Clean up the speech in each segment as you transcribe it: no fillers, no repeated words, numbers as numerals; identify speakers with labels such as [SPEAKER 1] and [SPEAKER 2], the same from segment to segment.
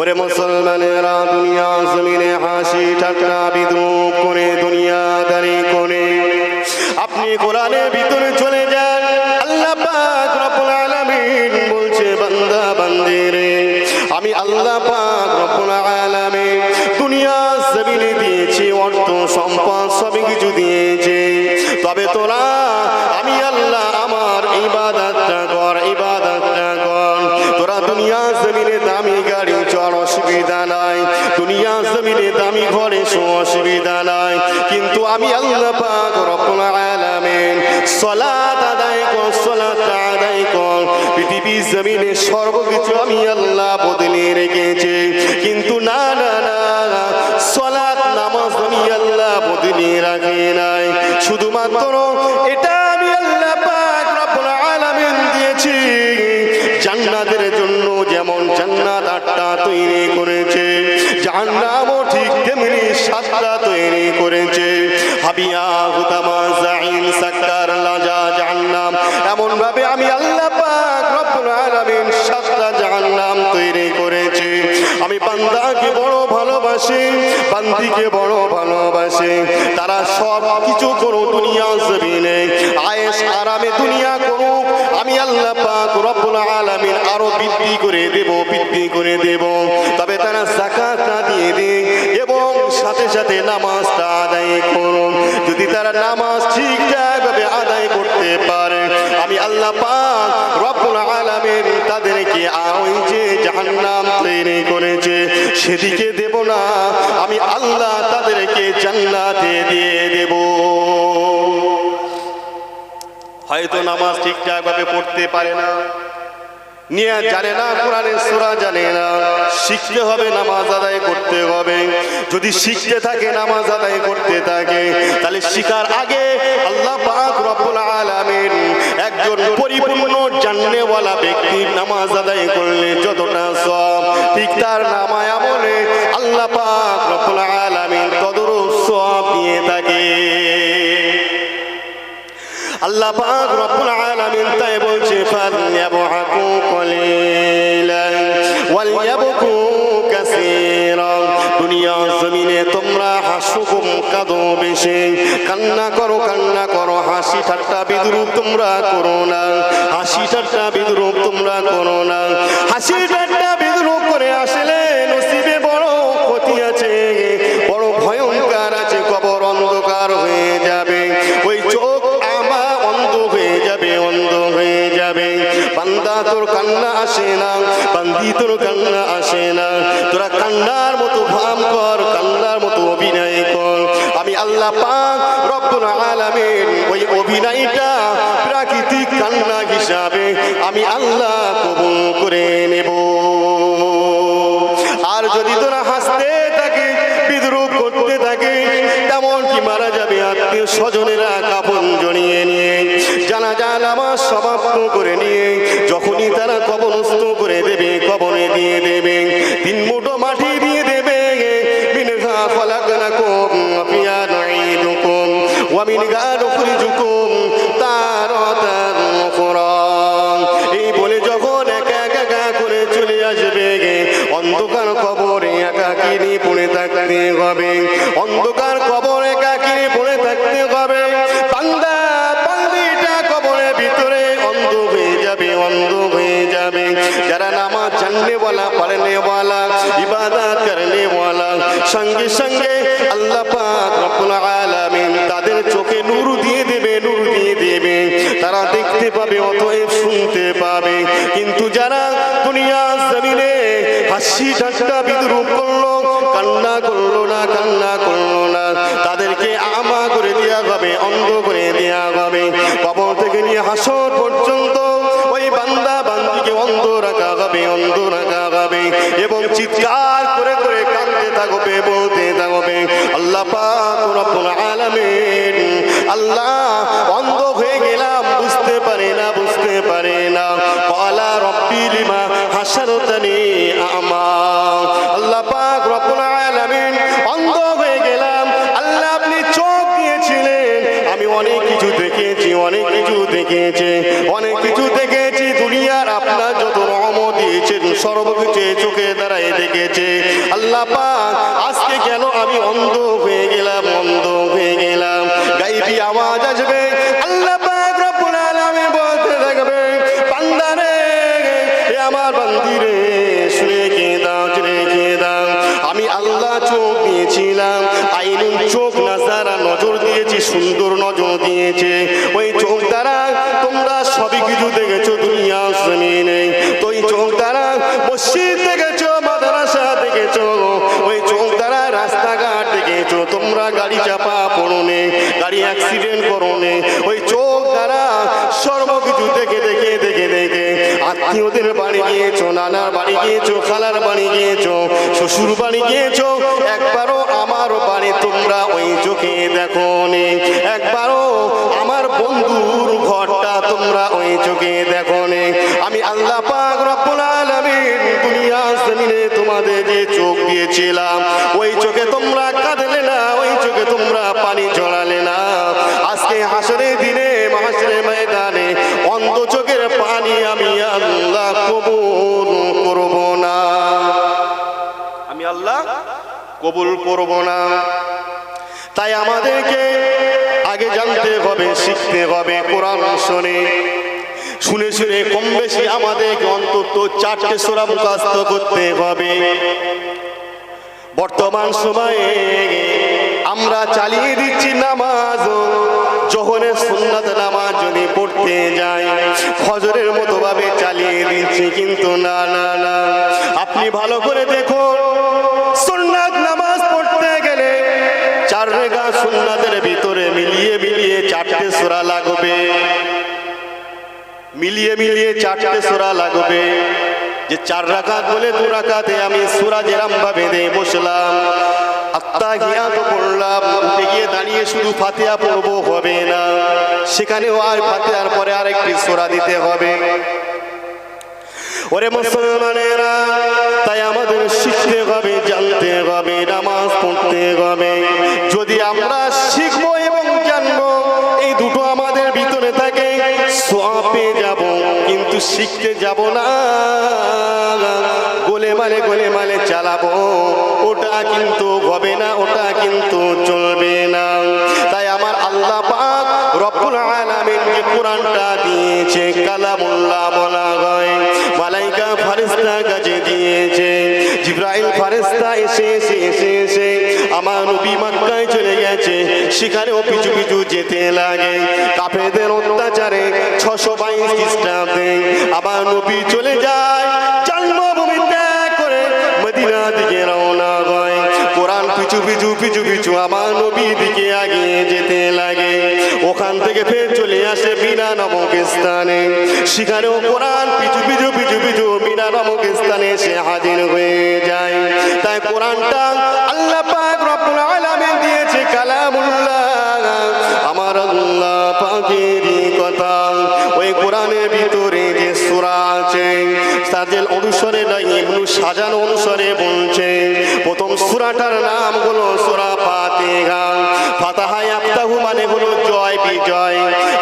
[SPEAKER 1] ওরে মুসলমানেরা, দুনিয়া জমিনে হাসি ঠাট্টা বিদ্রুপ করে দুনিয়াদারি করে আপনি কোরআনের ভিতরে চলে যান। আল্লাহ পাক রব্বুল আলামিন বলছে, বান্দা বান্দি রে, আমি আল্লাহ পাক রব্বুল আলামিন দুনিয়া জমিনে দিয়েছি অর্থ সম্পদ সবই কিছু দিয়েছে, তবে তোরা আমি আল্লাহ আমার ইবাদতটা কর, ইবাদতটা কর। তোরা দুনিয়া জমিনে দামি গাড়ি চড়, অসুবিধা নাই, দুনিয়া জমিনে দামি ঘরে শো, অসুবিধা নাই, কিন্তু আমি আল্লাহ পাক রব্বুল আলামিন সালাত আদায় কর, সালাত আদায় কর। পৃথিবী জমিনে সর্বকিছু আমি আল্লাহ বদলে রেখেছি, কিন্তু না না না, সালাত নামাজ আমি আল্লাহ বদলে রাখি নাই। শুধুমাত্র এটা আমি আল্লাহ পাক রব্বুল আলামিন দিয়েছি জান্নাতের জন্য। যেমন জান্নাত 8টা তৈরি করেছে, জাহান্নামও ঠিক তেমনি 7টা তৈরি করেছে। হাবিয়া হুতামা জাইন সাক্কার লাজা জাহান্নাম, এমন ভাবে আমি আল্লাহ পাক রব্বুল আলামিন 7টা জাহান্নাম তৈরি করেছে। আমি বান্দাকে বড় ভালোবাসি, বান্দিকে বড় ভালোবাসি। তারা সব কিছু করো দুনিয়া জমিনে, আয়েশ আরামে দুনিয়া করুক, আমি আল্লাহ পাক রব্বুল আলামিন আরো বৃদ্ধি করে দেব, বৃদ্ধি করে দেব। তবে তারা যাকাতটা দিয়ে দিক এবং সাথে সাথে নামাজটা আদায় করুন। যদি তারা নামাজ ঠিকঠাকভাবে আদায় করতে পারে, আমি আল্লাহ পাক রব্বুল আলামিন তাদেরকে ওই যে জাহান্নাম তৈরি করেছে সেদিকে দেব না, আমি আল্লাহ তাদেরকে জান্নাতে দিয়ে দেব। হয়তো নামাজ ঠিকঠাক ভাবে পড়তে পারে না, নিয়ে জানে না, কোরআনের সূরা জানে না, শিখতে হবে, নামাজ আদায় করতে হবে। যদি শিখতে থাকে, নামাজ আদায় করতে থাকে, তাহলে শিখার আগে আল্লাহ পাক রব্বুল আলামিন একজন পরিপূর্ণ জান্নেওয়ালা ব্যক্তি নামাজ আদায় করলে যতটা সওয়াব, ঠিক তার নামায় আমলে আল্লাহ পাক রব্বুল আলামিন তদরূপ সওয়াব দিয়ে থাকে। আল্লাহ পাক রব্বুল আলামিন তাই বলছে, ফালইয়াবহাকু কলিলান ওয়ালইয়াবকু কাসীরা। দুনিয়া জমিনে তোমরা হাসো কম, কাঁদো বেশি, কান্না করো, কান্না করো, হাসি ঠাট্টা বিদ্রুপ তোমরা করো না, হাসি ঠাট্টা বিদ্রুপ তোমরা করো না। হাসি ঠাট্টা বিদ্রুপ করে আসলে নসিবে বড় ক্ষতি আছে, বড় ভয়ঙ্কর আছে, কবর অন্ধকার হয়ে যাবে, ওই চোখ বান্দা তোর কান্না আসে না, বান্দি তোর কান্না আসে না। তোরা কান্নার মতো ভাব কর, কান্নার মতো অভিনয় কর, আমি আল্লাহ পাক রব্বুল আলামিন ওই অভিনয়টা প্রাকৃতিক কান্না হিসাবে আমি আল্লাহ কবুল করে নেব। আর যদি তোরা হাসতে থাকে, বিদ্রুপ করতে থাকে, তেমন কি মারা যাবে আত্মীয় স্বজনেরা কাফন জড়িয়ে নিয়ে, জানাজা নামাজ সমাপ্ত করে নিয়ে যখনই তারা কবরস্থ করে দেবে, কবরে দিয়ে দেবে, 3 মুঠো মাটি দিয়ে দেবে, মিনহা খলাকনাকুম ওয়া ফিহা নুঈদুকুম ওয়া মিনহা নুখরিজুকুম তারাতান উখরা। এই বলে যখন একা একা করে চলে আসবে, অন্ধকার কবরে একাকিনী পড়ে থাকতে হবে, অন্ধকার কবরে একাকিনী পড়ে থাকতে হবে। বান্দা বান্দিটা কবরের ভিতরে অন্ধ হয়ে যাবে, অন্ধ হয়ে যাবে। যারা নামাজ জাননেওয়ালা, পড়নেওয়ালা, ইবাদত করনেওয়ালা, সঙ্গে সঙ্গে আল্লাহ পাক রব্বুল আলামিন তাদের চোখে নূর দিয়ে দেবে, নূর দিয়ে দেবে, তারা দেখতে পাবে, অতএব শুনতে পাবে। কিন্তু যারা দুনিয়া জমিনে হাসি ঠাট্টা বিদ্রুপ করলো, কান্না করলো না, কান্না করলো না, তাদেরকে আমা করে দেওয়া হবে, অন্ধ করে দেওয়া হবে। কবর থেকে নিয়ে হাসর পর্যন্ত ওই বান্দা বান্দিকে অন্ধ রাখা হবে, অন্ধ রাখা হবে, এবং চিৎকার করে করে কাঁদতে থাকবে, বলতে থাকবে, আল্লাহ পাক রব্বুল আলামিন, আল্লাহ অন্ধ হয়ে গেলাম, বুঝতে পারে না, বুঝতে পারে না। ক্বালা রব্বি লিমা হাশারতানি আমা। আল্লাহ পাক রব্বুল আলামিন অন্ধ হয়ে গেলাম, আল্লাহ আপনি চোখ দিয়েছিলেন, আমি অনেক কিছু দেখেছি, অনেক কিছু দেখেছি, অনেক কিছু দেখেছি। দুনিয়ার আপনার যত রহমত দিয়েছেন সর্বকিছু চোখে দ্বারাই দেখেছে। আল্লাহ পাক আজকে কেন আমি অন্ধ হয়ে গেলাম, অন্ধ হয়ে গেলাম? গাইবি আওয়াজ আসবে, আল্লাহ পাক রব্বুল আলামিন বলতে থাকবে, বান্দা রে, এ আমার বান্দি রে, শুনে কে দাও, শুনে কে দাও। আমি আল্লাহ চোখ দিয়েছিলাম, আইনুন চোখ নাজারা নজর দিয়েছি, সুন্দর নজর দিয়েছে। ওই চোখ দ্বারা তোমরা সবই কিছু দেখেছো দুনিয়া জমিনে। তো ওই চোখ দ্বারা মসজিদ দেখেছো, মাদ্রাসা দেখেছো, ওই চোখ দ্বারা রাস্তাঘাট দেখেছো। তোমরা গাড়ি চাপা পড়োনে, গাড়ি অ্যাক্সিডেন্ট করোনে। ওই চোখ দ্বারা সর্বকিছু দেখে দেখে দেখে দেখে আত্মীয়দের বাড়ি গিয়েছো, নানার বাড়ি গিয়েছো, খালার বাড়ি গিয়েছো, শ্বশুর বাড়ি গিয়েছো। একবারও আমার বাড়ি তোমরা ওই চোখে দেখোনি। একবারও আমার বন্ধুর ঘরটা তোমরা ওই চোখে দেখোনি। আমি আল্লাহ পাক রব্বুল আলামিন দুনিয়া জমিনে তোমাদের যে চোখ দিয়েছিলাম, ওই চোখে তোমরা কাঁদলে না, ওই চোখে তোমরা পানি ঝরালে না। আজকে হাসরের দিনে, মাহশরের ময়দানে অন্ধ চোখের পানি আমি আল্লাহ কবুল করব না, আমি আল্লাহ কবুল করব না। তাই আমাদেরকে আগে জানতে হবে, শিখতে হবে। কোরআন শুনে শুনে শুনে কম বেশি আমাদেরকে অন্তত 4টে সূরা মুখস্থ করতে হবে। বর্তমান সময়ে আমরা চালিয়ে দিচ্ছি নামাজ, জোহরের সুন্নাত নামাজ যদি পড়তে যাই ফজরের মতো ভাবে চালিয়ে দিচ্ছি, কিন্তু না না না, আপনি ভালো করে দেখুন, সুন্নাত নামাজ পড়তে গেলে 4 রাকাত সুন্নাতের ভিতরে মিলিয়ে মিলিয়ে 4টে সূরা লাগবে, মিলিয়ে মিলিয়ে 4টে সূরা লাগবে। যে 4 রাকাত বলে 2 রাকাতে আমি সূরা যেরাম ভাবে দিয়ে বসলাম, আত্তাহিয়াত পড়লাম, উঠে গিয়ে দাঁড়িয়ে শুধু ফাতিহা পড়বো হবে না, সেখানেও আর ফাতিহার পরে আরেকটি সূরা দিতে হবে। ওরে মুসলমানেরা, তাই আমাদের শিখতে হবে, জানতে হবে, নামাজ পড়তে হবে। যদি আমরা শিখবো এবং জানবো, এই দুটো আমাদের ভিতরে থাকে, সওয়াব পেয়ে যাব। কিন্তু শিখতে যাব না, গোলে মালে চালাবো, ওটা কিন্তু হবে না, ওটা কিন্তু চলবে না। তাই আমার আল্লাহ পাক রব্বুল আলামিন যে কোরআনটা দিয়েছে, কালামুল্লাহ বলা হয়, মালাইকা ফেরেশতা কাছে দিয়েছে, জিবরাইল ফেরেশতা এসে আমার নবী মক্কায় চলে গেছে, সেখানেও পিছু পিছু যেতে লাগে। কাফেরদের অত্যাচারে 622 খ্রিস্টাব্দে আমার নবী চলে যায়, জন্মভূমি ত্যাগ করে মদিনা দিকে রওনা হয়। কোরআন পিছু পিছু পিছু পিছু আমার নবীর দিকে এগিয়ে যেতে লাগে। ওখান থেকে ফের চলে আসে মিনা নামক স্থানে, সেখানেও কোরআন পিছু পিছু পিছু পিছু মিনা নামক স্থানে এসে হাজির হয়ে যায়। তাই কোরআনটা আল্লাহ পাক রব্বুল আলামিন দিয়েছে কালামুল্লাহ, আমার আল্লাহ পাকের কথা। ওই কোরআনের ভিতরে যে সূরা আছে তাদের অনুসারে না, এমনি সাজানো অনুসারে বলছে। প্রথম সূরাটার নাম হলো সূরা ফাতিহা। ফাতাহা ইয়াফতাহু মানে হলো জয়, বিজয়।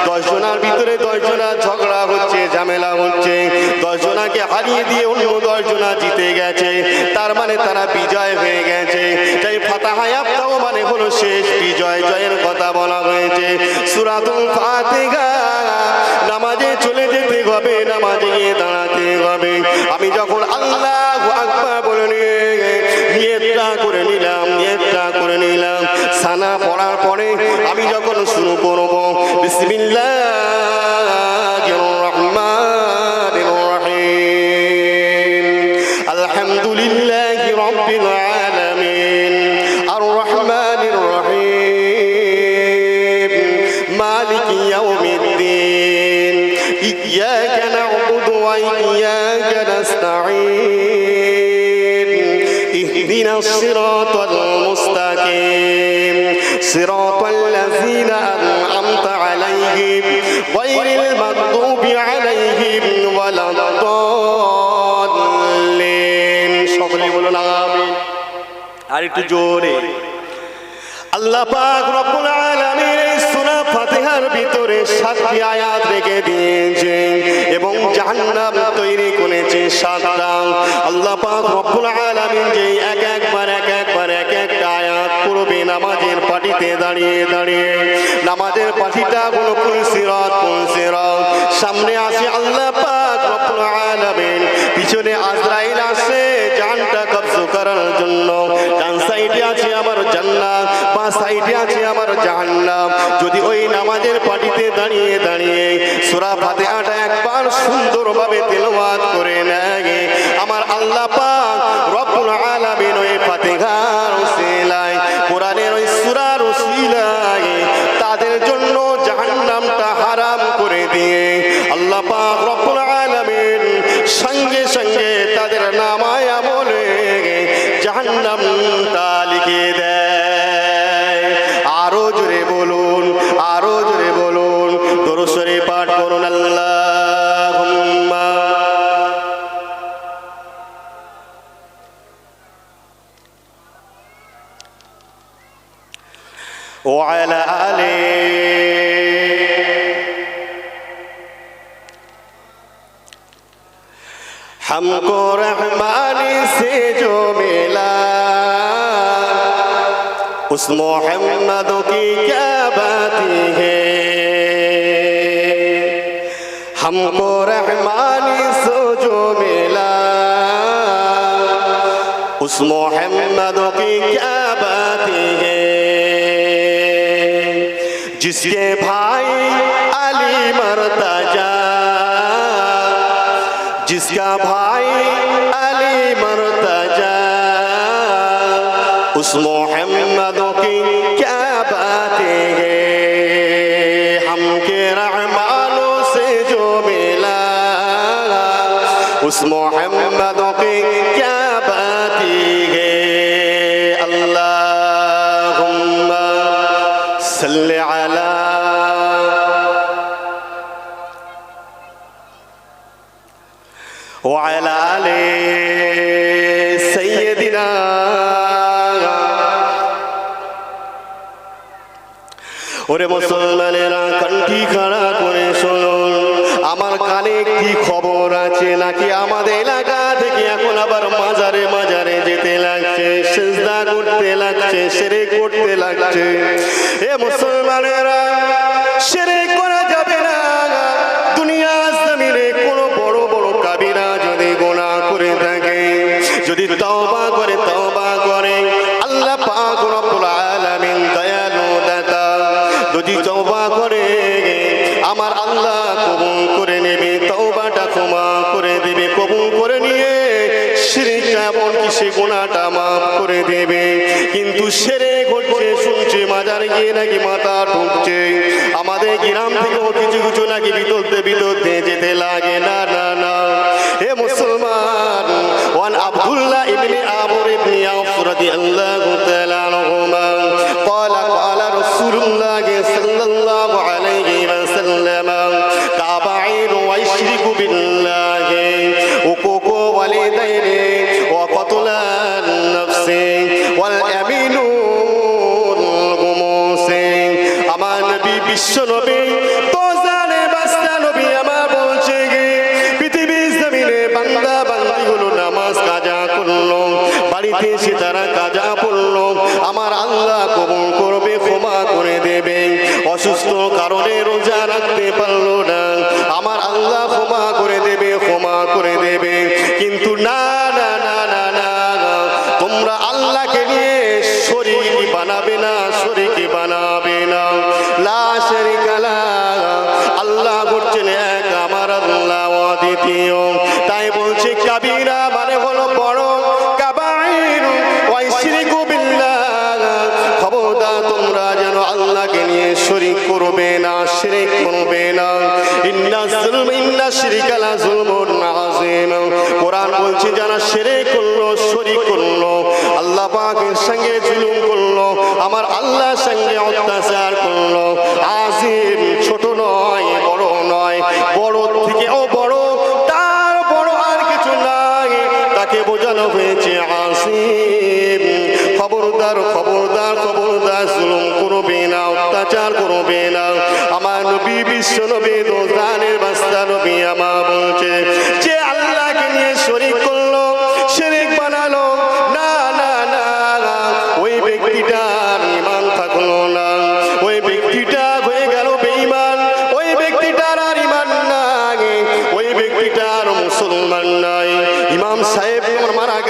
[SPEAKER 1] 10 জনের ভিতরে 10 জনা ঝগড়া হচ্ছে, ঝামেলা হচ্ছে, 10 জনাকে হারিয়ে দিয়ে অন্য 10 জনা জিতে গেছে, তার মানে তারা বিজয় হয়ে গেছে। তাই ফাতাহা ইয়াফতাহু মানে হলো শেষ বিজয়, জয়ের কথা বলা হয়েছে। সূরাতুল ফাতিহা নামাজে চলে যেতে হবে, নামাজে গিয়ে দাঁড়াতে হবে। আমি যখন আল্লাহু আকবার বলে নিয়তটা করে নিলাম, সানা পড়ার পরে আমি যখন শুরু করব, বিসমিল্লাহির রহমানির রহিম, আলহামদুলিল্লাহি রাব্বিল আলামিন, আর রহমানির রহিম, মালিকি ইয়াউমিদ্দিন, ইয়াকা না'বুদু ওয়া ইয়াকা নাস্তাঈন, ইহদিনাস সিরাতাল মুস্তাকিম, সিরাতাল লাযীনা আন'আমতা আলাইহিম গায়রিল মাগদুবি আলাইহিম ওয়ালাদ-দাল্লিন। সকলে বলুন আমিন। আর একটু জোরে। আল্লাহ পাক রব্বুল আলামিন এই সূরা ফাতিহা জান্নার ভিতরে 7টি আয়াত রেখে দিয়েছে এবং জাহান্নাম তৈরি করেছে 7টা। আল্লাহ পাক রব্বুল আলামিন যে এক একটা আয়াত পড়বে নামাজের পাটিতে দাঁড়িয়ে দাঁড়িয়ে, নামাজের পাটিটা হলো পুলসিরাত, সামনে আসে আল্লাহ পাক রব্বুল আলামিন, পিছনে আজরাইল আসে জানটা কবজা করার জন্য। ডান সাইডে আছে আমার জান্নাত, বাঁ সাইডে আছে আমার জাহান্নাম। যদি ওই নামাজের পাটিতে দাঁড়িয়ে দাঁড়িয়ে সূরা ফাতিহাটা একবার সুন্দরভাবে তেলাওয়াত করে নেয়, আমার আল্লাহ পাক রব্বুল আলামিন ওই ফাতিহার ওসিলায়, কোরআনের ওই সূরার ওসিলায় তাদের জন্য জাহান্নামটা হারাম করে দিয়ে আল্লাহ পাক রব্বুল আলামিন সঙ্গে সঙ্গে তাদের নামায় আমলে জাহান্নামটা লিখে দেয়। আরো জোরে বলুন, আরো জোরে বলুন, দরুদ শরীফ পাঠ করুন। আল্লাহুম্মা ওয়া আলা हमको रहमानी से जो मिला उस मोहम्मद की क्या बात है। हमको रहमानी से जो मिला उस मोहम्मद की क्या बात है। जिसके भाई अली मर्तजा, जिसका भाई अली मर्तजा, उस मोहम्मद की क्या बातें हैं। हमके रहमानों से जो मिला उस मोहम्मद की क्या बातें हैं। अल्लाहुम्मा सल्ली अला وعلى آل سيدنا। ওরে মুসলমানেরা কণ্ঠী খাড়া করে শুনুন, আমার কানে কি খবর আছে নাকি আমাদের এলাকা থেকে এখন আবার মাজারে মাজারে যেতে লাগছে, সিজদা করতে লাগছে, শিরক করতে লাগছে। এ মুসলমানেরা, শিরক করা যাবে না। দুনিয়া জমিনে কোনো বড় বড় কাবিরা যদি গুনাহ করে থাকে, যদি তওবা করে আল্লাহ পাক রব্বুল আলামিন দয়ালু দাতা, যদি তওবা করে আমার আল্লাহ কবুল করে নেবে, তওবাটা ক্ষমা করে দেবে, কবুল করে নিয়ে শিরক এমনকি সে গুনাহটা মাফ করে দেবে। কিন্তু শিরক হচ্ছে শুনছে মাজারে গিয়ে নাকি মাথা ঠুকছে, আমাদের গ্রাম থেকেও কিছু কিছু নাকি বিরুদ্ধে যেতে লাগে। না না না, হে মুসলমান, ওয়ান আব্দুল্লাহ ইবনে আমর ইবনে আওফ রাদিয়াল্লাহু তাআলা আনহুমা قال قال رسول الله صلى الله عليه وسلم كبائر ويشرك بالله حقوق والدين وقتل النفس واليمين والغموس। আমার নবী বিশ্ব নবী তো জানে বাস্তা নবী আমার বলছে পৃথিবীর জমিনে বান্দা বান্দিগুলো নামাজ কাজা করলো, বাড়িতে এসে তারা কাজা পড়লো, আমার আল্লাহ কবুল করবে, ক্ষমা করে দেবে। অসুস্থ কারণে রোজা রাখতে পারলো না, আমার আল্লাহ ক্ষমা করে দেবে, ক্ষমা করে দেবে। কিন্তু না না না না না, তোমরা আল্লাহকে নিয়ে শরীক বানাবে না, শরীক বানাবে না। লা শারীকা লাহ, আল্লাহ করছেন এক, আমার আল্লাহ অদ্বিতীয়। তাই বলছে কাবীরা মানে হলো বড়, কাবাইর ওয়া ইশরিকু বিল্লাহ, খবরদার তোমরা যেন আল্লাহকে নিয়ে শরীক করবে না, শিরক করবে না। ইন্না শিরকা লা যুলমুন আযীম। কোরআন বলছে যারা শিরক করলো, শরীক করলো, আল্লাহ পাকের সঙ্গে জুলুম করলো, আমার আল্লাহর সঙ্গে অত্যাচার করলো, আযীম ছোট নয়, বড় নয়, বড় থেকেও বড়, তার বড় আর কিছু নাই, তাকে বোঝানো হয়েছে আযীম। খবরদার খবরদার খবরদার, জুলুম করবে না, অত্যাচার করবে না। আমার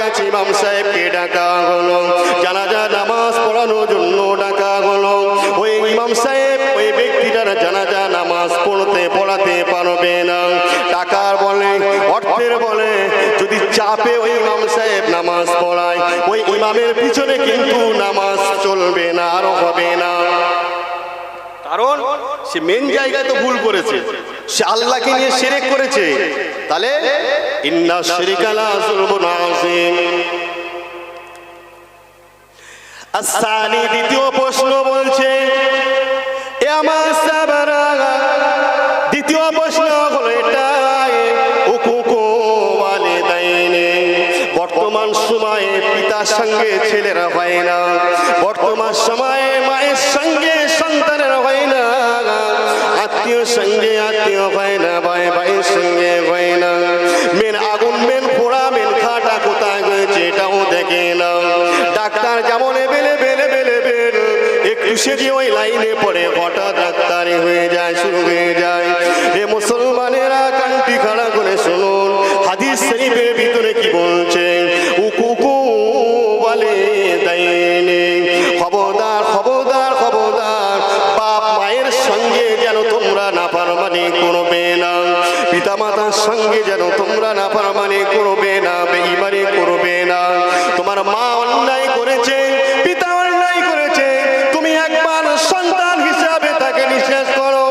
[SPEAKER 1] কাছে ইমাম সাহেবকে ডাকা হলো, জানাজা নামাজ পড়ানোর জন্য ডাকা হলো। ওই ইমাম সাহেব ওই ব্যক্তিটার জানাজা নামাজ পড়াতে পারবে না। টাকার বলে, অর্থের বলে, যদি চাপে ওই ইমাম সাহেব নামাজ পড়ায়, ওই ইমামের পিছনে কিন্তু নামাজ চলবে না, আর হবে না। কারণ সে মেন জায়গায় তো ভুল করেছে, সে আল্লাহকে নিয়ে শিরক করেছে। তাহলে ইন্না শিরকা লা যুলমুন আযীম। আসসানি দ্বিতীয় প্রশ্ন বলছে, এ আমার সাহাবারা, দ্বিতীয় প্রশ্ন হলো এটাই, হুকুকু ওয়ালিদাইনি। বর্তমান সময়ে পিতার সঙ্গে ছেলেরা হয় না, বর্তমান সময়ে মায়ের সঙ্গে সন্তানের হয় না, আত্মীয় সঙ্গে আত্মীয় হয় না, ভাই ভাইয়ের সঙ্গে হয় না। মেন আগুন, মেন পোড়া, মেন খাটা কোথায় গেছে এটাও দেখে না। ডাক্তার যেমন বেলে বেলে বেলে বেল, একটু সেটি ওই লাইনে পড়ে হঠাৎ ডাক্তারি হয়ে যায়, শুরু হয়ে যায়। এ মুসলমানেরা কানটি খাড়া করে শুনুন, হাদিস শরীফের ভিতরে কি বলছে, হুকুকু ওয়ালিদাইনি। খবরদার খবরদার খবরদার, বাপ মায়ের সঙ্গে যেন তোমরা নাফরমানি করবে না, পিতামাতার সঙ্গে যেন তোমরা নাফরমানি করবে না, বেঈমানি করবে না। তোমার মা অন্যায় করেছে, পিতা অন্যায় করেছে, তুমি একবার সন্তান হিসাবে তাকে নিষেধ করো,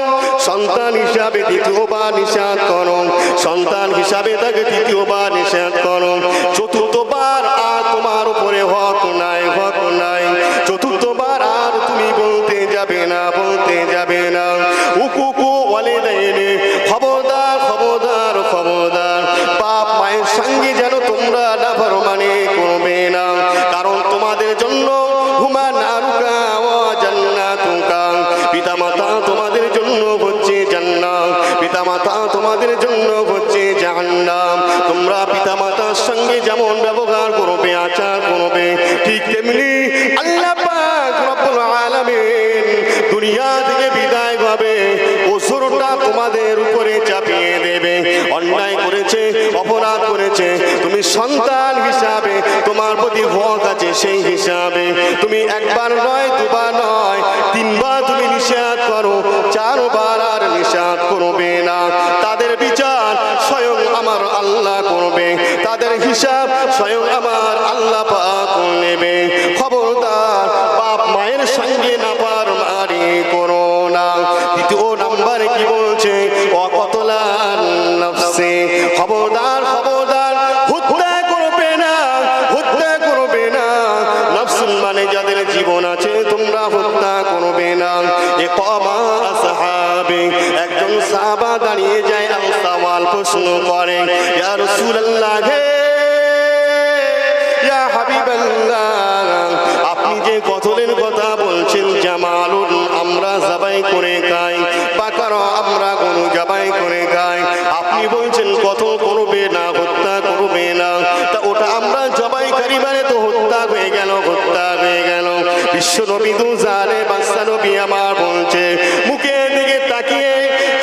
[SPEAKER 1] সন্তান হিসাবে দ্বিতীয়বার নিষেধ করো, সন্তান হিসাবে তাকে তৃতীয়বার নিষেধ করো, চতুর্থবার আর তোমার উপরে হক নাই, হক নাই, চতুর্থবার আর তুমি বলতে যাবে না, বলতে যাবে না। হুকুকু ওয়ালিদাইনি। খবরদার খবরদার খবরদার, বাপ মায়ের সঙ্গে যেন তোমরা নাফরমানি করবে না, কারণ তোমাদের জন্য হুমা নারুকা ওয়া জান্নাতুকা। পিতামাতা তোমাদের জন্য হচ্ছে জান্নাত, পিতামাতা তোমাদের জন্য হচ্ছে জাহান্নাম। তোমরা পিতামাতার সঙ্গে যেমন ব্যবহার করবে, আচার করবে, ঠিক তেমনি আল্লাহ পাক রব্বুল আলামিন দুনিয়া থেকে বিদায় হবে, ওসরটা তোমাদের উপরে চাপিয়ে দেবে। অন্যায় করেছে, অপরাধ করেছে, তুমি সন্তান হিসাবে তোমার প্রতি হক আছে, সেই হিসাবে তুমি একবার নয়, দুবার নয়, তিনবার তুমি নিষেধ করো, চারবার আর নিষেধ করবে না। তাদের বিচার স্বয়ং আমার আল্লাহ করবে, তাদের হিসাব স্বয়ং আমার আল্লাহ পাক নেবে। খবরদার বাপ মায়ের সঙ্গে নাফরমানি করো না। দ্বিতীয় নাম্বারে কি বলছে, ওয়াকতলান নাফসি। খবরদার খবরদার, হত্যা করবে না, হত্যা করবে না। নাফসুন মানে যাদের জীবন আছে, তোমরা হত্যা করবে না। ইকামা আসহাবি। একজন সাহাবা দাঁড়িয়ে যায়, আর সওয়াল প্রশ্ন করে, ইয়া রাসূলুল্লাহ, হে ইয়া হাবিবাল্লাহ, আপনি যে কতলের কথা বলছেন, জামালুন আমরা জবাই করে খাই, বাকার আমরা গরু জবাই করে খাই, আপনি বলছেন কতল করবে না, হত্যা করবে না, তা ওটা আমরা জবাইকারী মানে তো হত্যা হয়ে গেল, হত্যা হয়ে গেল। বিশ্ব নবী দুজালে বাদশা নবী আমার বলছে, মুখের দিকে তাকিয়ে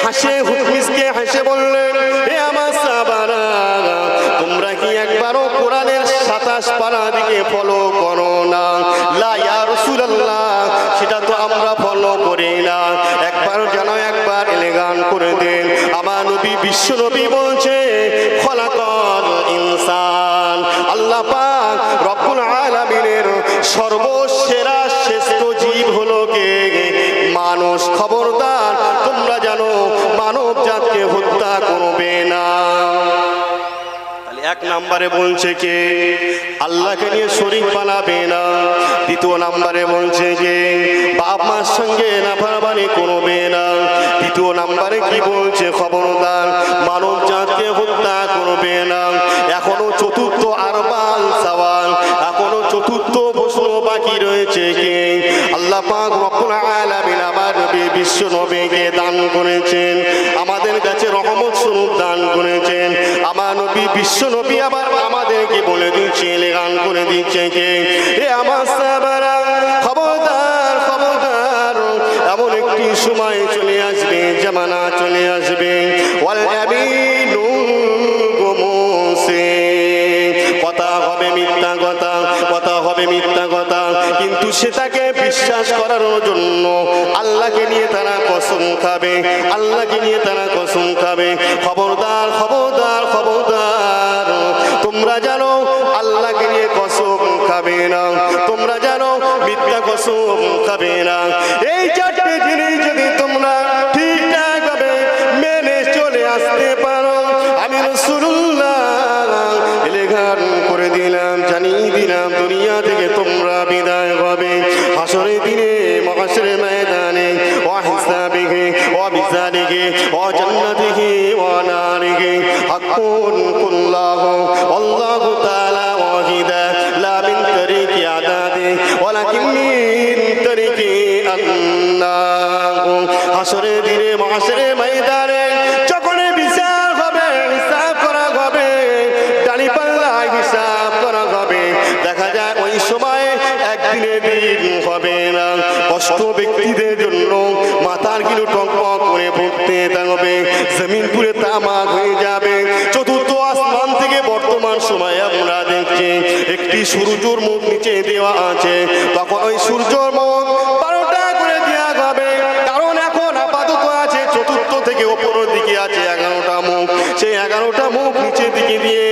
[SPEAKER 1] হাসে, হুকমিসকে হাসে বললেন, হে আমার সাহাবারা, তোমরা কি একবারও কোরআনের 27 পারা দিকে ফলো করো না? লা ইয়া রাসূলুল্লাহ, সেটা তো আমরা ফলো করি না, একবার যেন একবার এলেগান করে দেন। আমার নবী বিশ্ব নবী বলছে, খলাকাল ইনসান, আল্লাহ পাক রব্বুল আলামিনের সর্বসেরা শ্রেষ্ঠ জীব হলো কে? মানুষ। খবরদার তোমরা জানো মানব জাতকে হত্যা করবে না। এক নম্বরে বলছে কে? আল্লাহকে নিয়ে শরীক বানাবে না। দ্বিতীয় নম্বরে বলছে যে বাপ মার সঙ্গে নাফরমানি করবে না। তৃতীয় নম্বরে কি বলছে? খবরদার মানব জাতকে হত্যা করবে না। এখনো চতুর্থ আরবাল সওয়াল, এখনো চতুর্থ প্রশ্ন বাকি রয়েছে কে? আল্লাহ পাক রব্বুল আলামিন আমার নবী বিশ্ব নবীকে দান করেছেন, আমাদের কাছে রহমত স্বরূপ দান করেছেন। আমার নবী বিশ্ব নবী আবার আমাদেরকে বলে দিচ্ছে, গান করে দিচ্ছে কে? এ আমার সাহাবারা, খবরদার খবরদার, এমন একটি সময় চলে আসবে, জামানা চলে আসবে, ওয়াল আমিনু গুমুসে, কথা হবে হবে মিথ্যা কথা, কিন্তু সেটাকে বিশ্বাস করানোর জন্য আল্লাহকে নিয়ে তারা কসম খাবে, আল্লাহকে নিয়ে তারা কসম খাবে। খবরদার খবরদার খবরদার, তোমরা জানো আল্লাহকে নিয়ে কসম খাবে না, তোমরা জানো মিথ্যা কসম খাবে না। এই চারটে জিনিস যদি তোমরা ঠিকঠাক ভাবে মেনে চলে আসতে পারো, আমি রাসূলুল্লাহ এলান করে দিলাম, জানিয়ে দিলাম, দুনিয়া থেকে তোমরা বিদায় হবে। হাসরের দিনে মহাশরের ময়দানে ওয়া হিসাবিহি ওয়া বিজালিহি ওয়া জান্নাতিহি ওয়া নারিহি হাক্কুন কুল্লাহু আল্লাহু তাআলা ওয়াহিদা লা মিন তরিকি আদাদি ওয়ালাকিন মিন তরিকি আন্নাহু। হাসরের দিনে মহাশরের ময়দানে যখন বিচার হবে, হিসাব করা হবে, ডালি পাল্লায় হিসাব করা হবে, দেখা যায় ওই সময় একদিনের দিন হবে না। কষ্ট ব্যক্তিদের জন্য মাথার গিলো টকবক করে পড়তে থাকবে, জমিন পুরে তামাক হয়ে যাবে। চতুর্থ আসমান থেকে বর্তমান সময় আমরা দেখছি একটি সূর্যর মুখ নিচে দেওয়া আছে, তখন ওই সূর্যর মুখ 12টা করে দেওয়া হবে, কারণ এখন আপাতত আছে চতুর্থ থেকে ওপরের দিকে আছে 11টা মুখ। সেই 11টা মুখ নিচের দিকে দিয়ে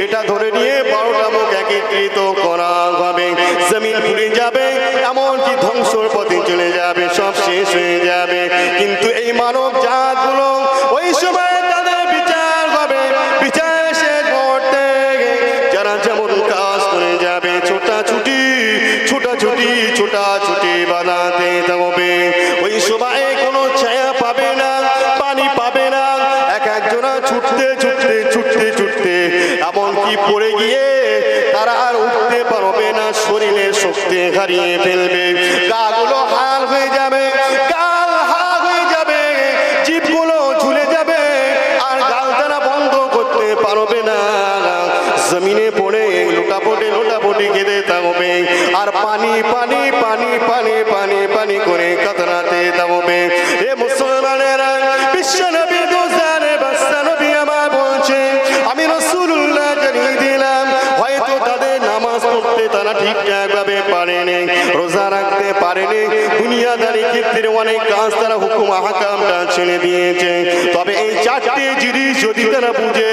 [SPEAKER 1] এটা ধরে নিয়ে 12টা মুখ একত্রিত করা হবে। জমিন পুড়ে যাবে, এমনকি ধ্বংসর পথে চলে যাবে, সব শেষ হয়ে যাবে। কিন্তু এই মানব জাতগুলো ওই সময় তাদের বিচার হবে, বিচার শেষ করতে যারা যেমন কাজ করে যাবে, ছোটাছুটি ছোটাছুটি ছোটাছুটি বানাতে হবে। ওই সময় কোনো ছায়া পাবে না, পানি পাবে না, এক একজনা ছুটতে ছুটতে ছুটতে ছুটতে এমনকি পড়ে গিয়ে তারা আর উঠতে পারবে না, শরীরের শক্তি হারিয়ে ফেলবে, গাগুলো হাল হয়ে যাবে, গাল হাল হয়ে যাবে, জিভগুলো ঝুলে যাবে, আর গাল তারা বন্ধ করতে পারবে না। জমিনে পড়ে লোটাপটে লোটাপটি খেতে থাকবে, আর পানি পানি পানি পানি পানি পানি করে কাতরাতে থাকবে। এ মুসলমানেরা, বিশ্ব নবী দোজানে বাদশা নবী আমার বলছে, আমি রাসূলুল্লাহ জানিয়ে দিলাম, হয়তো তাদের নামাজ পড়তে তারা ঠিকঠাক ভাবে পারেনি, রোজা রাখতে পারেনি, দুনিয়াদারি ক্ষেত্রে অনেক কাজ তারা হুকুম আহকামটা ছেড়ে দিয়েছে। তবে এই চারটে জিনিস যদি তারা বুঝে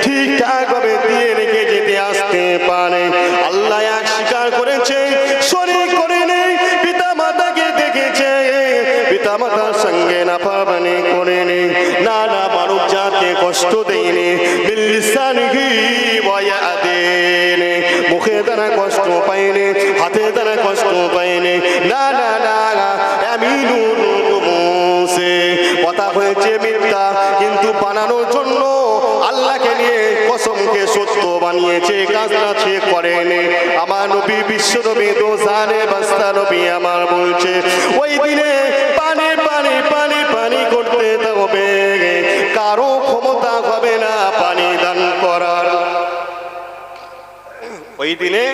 [SPEAKER 1] ঠিকঠাক ভাবে দিয়ে রেখে যেতে আসতে পারে, আল্লাহ এক স্বীকার করেছে, শরীক করেনি, পিতা মাতাকে দেখেছে, পিতা মাতার সঙ্গে নাফরমানি করেনি, না না মানব জাতকে কষ্ট দেয়নি, বিলিসানিহি ওয়া ইয়াদিনি, মুখে তারা কষ্ট পায়নি, হাতে তারা কষ্ট পায়নি, না না না আমিনুল মুসে কথা হয়েছে মিথ্যা, কিন্তু বানানোর জন্য আল্লাহকে নিয়ে কসমকে সত্য বানিয়েছে, কাজটা সে করেনি। আমার নবী বিশ্ব নবী দোজানে বাদশা নবী আমার বলছে, ওই দিনে পানি পানি পানি পানি করতে হবে, কারো ক্ষমতা হবে না পানি দান করার। ওই দিনে